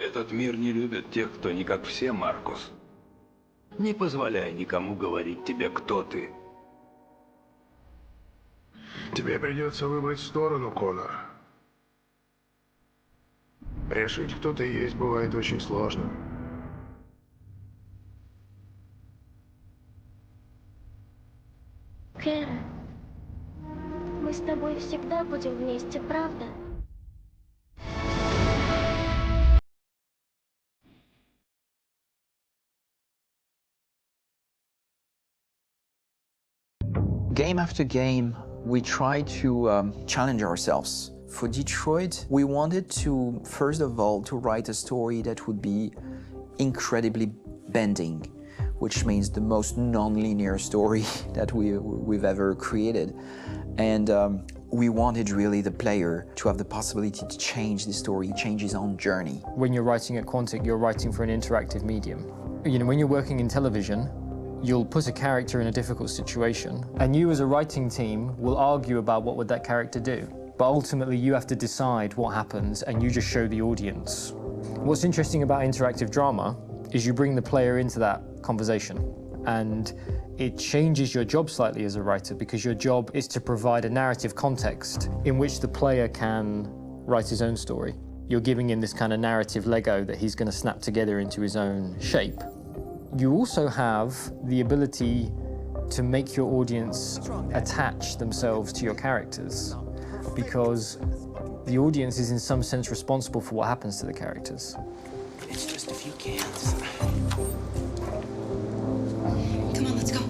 Этот мир не любит тех, кто не как все, Маркус. Не позволяй никому говорить тебе, кто ты. Тебе придется выбрать сторону, Конор. Решить, кто ты есть, бывает очень сложно. Кэра, мы с тобой всегда будем вместе, правда? Game after game, we try to challenge ourselves. For Detroit, we wanted to, first of all, to write a story that would be incredibly bending, which means the most non-linear story that we've ever created. And we wanted really the player to have the possibility to change the story, change his own journey. When you're writing at Quantic, you're writing for an interactive medium. You know, when you're working in television, you'll put a character in a difficult situation, and you as a writing team will argue about what would that character do. But ultimately, you have to decide what happens, and you just show the audience. What's interesting about interactive drama is you bring the player into that conversation, and it changes your job slightly as a writer, because your job is to provide a narrative context in which the player can write his own story. You're giving him this kind of narrative Lego that he's going to snap together into his own shape. You also have the ability to make your audience attach themselves to your characters, because the audience is in some sense responsible for what happens to the characters. It's just a few cans. Come on, let's go.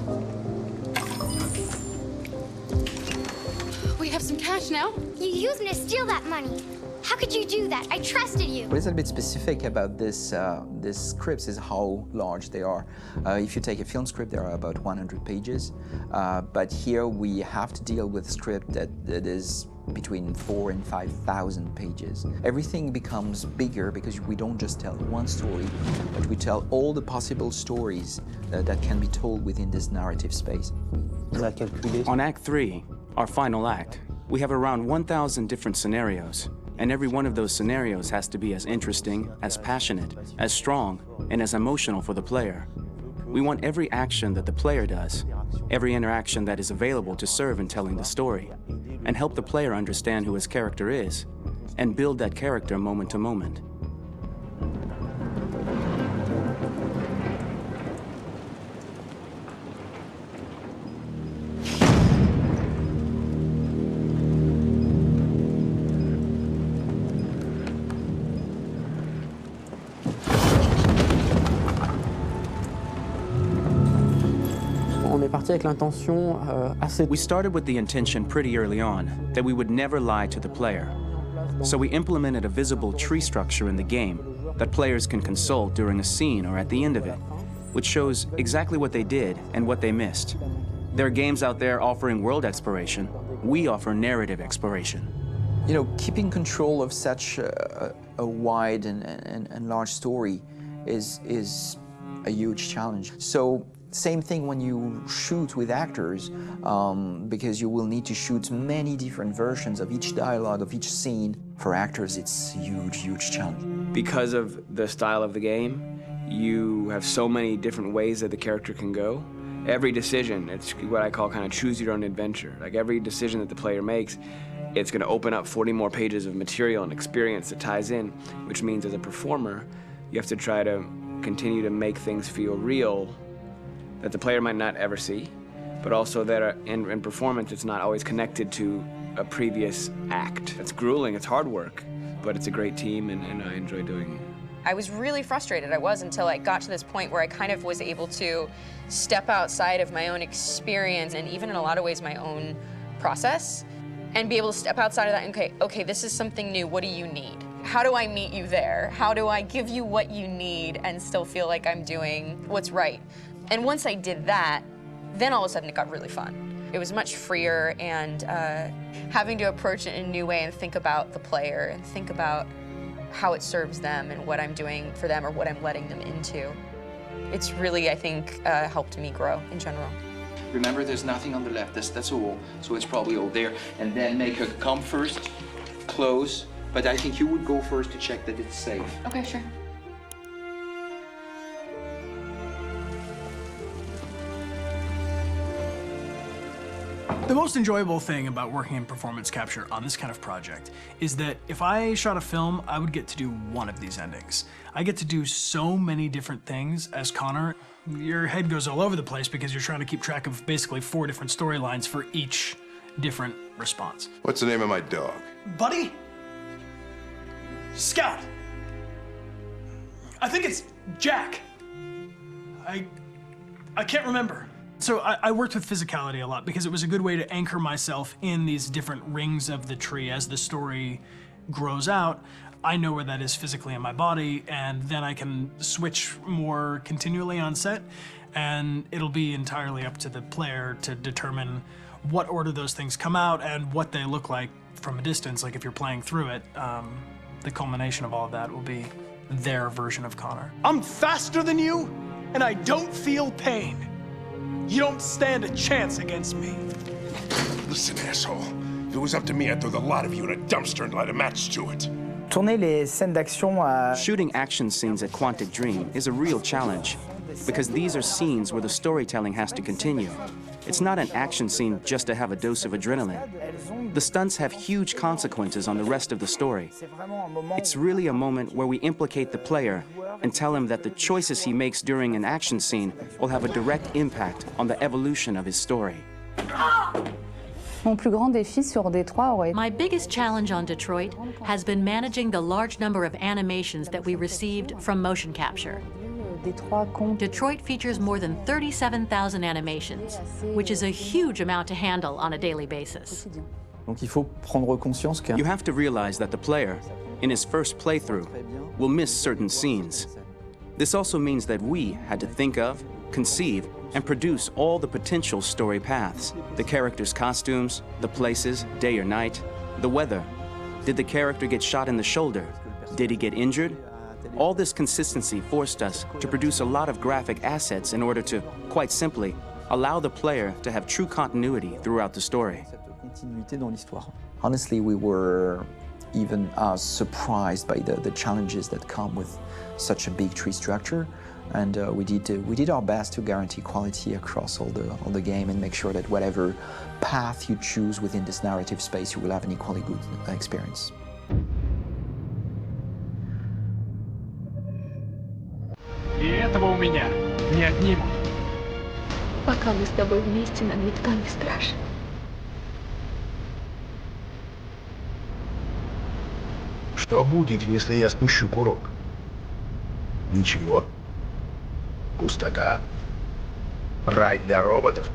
We have some cash now. You used me to steal that money. How could you do that? I trusted you. What is a bit specific about these scripts is how large they are. If you take a film script, there are about 100 pages, but here we have to deal with a script that is between 4,000 and 5,000 pages. Everything becomes bigger because we don't just tell one story, but we tell all the possible stories that can be told within this narrative space. On Act 3, our final act, we have around 1,000 different scenarios, and every one of those scenarios has to be as interesting, as passionate, as strong, and as emotional for the player. We want every action that the player does, every interaction that is available to serve in telling the story, and help the player understand who his character is, and build that character moment to moment. We started with the intention pretty early on that we would never lie to the player. So we implemented a visible tree structure in the game that players can consult during a scene or at the end of it, which shows exactly what they did and what they missed. There are games out there offering world exploration. We offer narrative exploration. You know, keeping control of such a wide and large story is a huge challenge. So same thing when you shoot with actors, because you will need to shoot many different versions of each dialogue, of each scene. For actors, it's a huge, huge challenge. Because of the style of the game, you have so many different ways that the character can go. Every decision, it's what I call kind of choose your own adventure. Like every decision that the player makes, it's going to open up 40 more pages of material and experience that ties in, which means as a performer, you have to try to continue to make things feel real that the player might not ever see, but also that in performance, it's not always connected to a previous act. It's grueling, it's hard work, but it's a great team, and I enjoy doing it. I was really frustrated, until I got to this point where I kind of was able to step outside of my own experience and even in a lot of ways my own process, and be able to step outside of that and okay, this is something new, what do you need? How do I meet you there? How do I give you what you need and still feel like I'm doing what's right? And once I did that, then all of a sudden it got really fun. It was much freer, and having to approach it in a new way and think about the player and think about how it serves them and what I'm doing for them or what I'm letting them into. It's really, I think, helped me grow in general. Remember, there's nothing on the left, that's all, so it's probably all there. And then make her come first, close, but I think you would go first to check that it's safe. Okay, sure. The most enjoyable thing about working in performance capture on this kind of project is that if I shot a film, I would get to do one of these endings. I get to do so many different things as Connor. Your head goes all over the place because you're trying to keep track of basically 4 different storylines for each different response. What's the name of my dog? Buddy? Scout. I think it's Jack. I can't remember. So I worked with physicality a lot because it was a good way to anchor myself in these different rings of the tree. As the story grows out, I know where that is physically in my body, and then I can switch more continually on set, and it'll be entirely up to the player to determine what order those things come out and what they look like from a distance. Like if you're playing through it, the culmination of all of that will be their version of Connor. I'm faster than you, and I don't feel pain. You don't stand a chance against me. Listen, asshole. If it was up to me, I'd throw the lot of you in a dumpster and light a match to it. Tourner les scènes d'action à... Shooting action scenes at Quantic Dream is a real challenge, because these are scenes where the storytelling has to continue. It's not an action scene just to have a dose of adrenaline. The stunts have huge consequences on the rest of the story. It's really a moment where we implicate the player and tell him that the choices he makes during an action scene will have a direct impact on the evolution of his story. Mon plus grand défi sur Détroit aurait... My biggest challenge on Detroit has been managing the large number of animations that we received from motion capture. Detroit features more than 37,000 animations, which is a huge amount to handle on a daily basis. Donc il faut prendre conscience que... You have to realize that the player, in his first playthrough, will miss certain scenes. This also means that we had to think of, conceive, and produce all the potential story paths. The characters' costumes, the places, day or night, the weather. Did the character get shot in the shoulder? Did he get injured? All this consistency forced us to produce a lot of graphic assets in order to, quite simply, allow the player to have true continuity throughout the story. Honestly, we were even surprised by the challenges that come with such a big tree structure. And we did our best to guarantee quality across all the game and make sure that whatever path you choose within this narrative space, you will have an equally good experience. И этого у меня не отнимут. Пока мы с тобой вместе, нам никто не страшен. Что будет, если я спущу курок? Ничего. Пустота. Рай для роботов.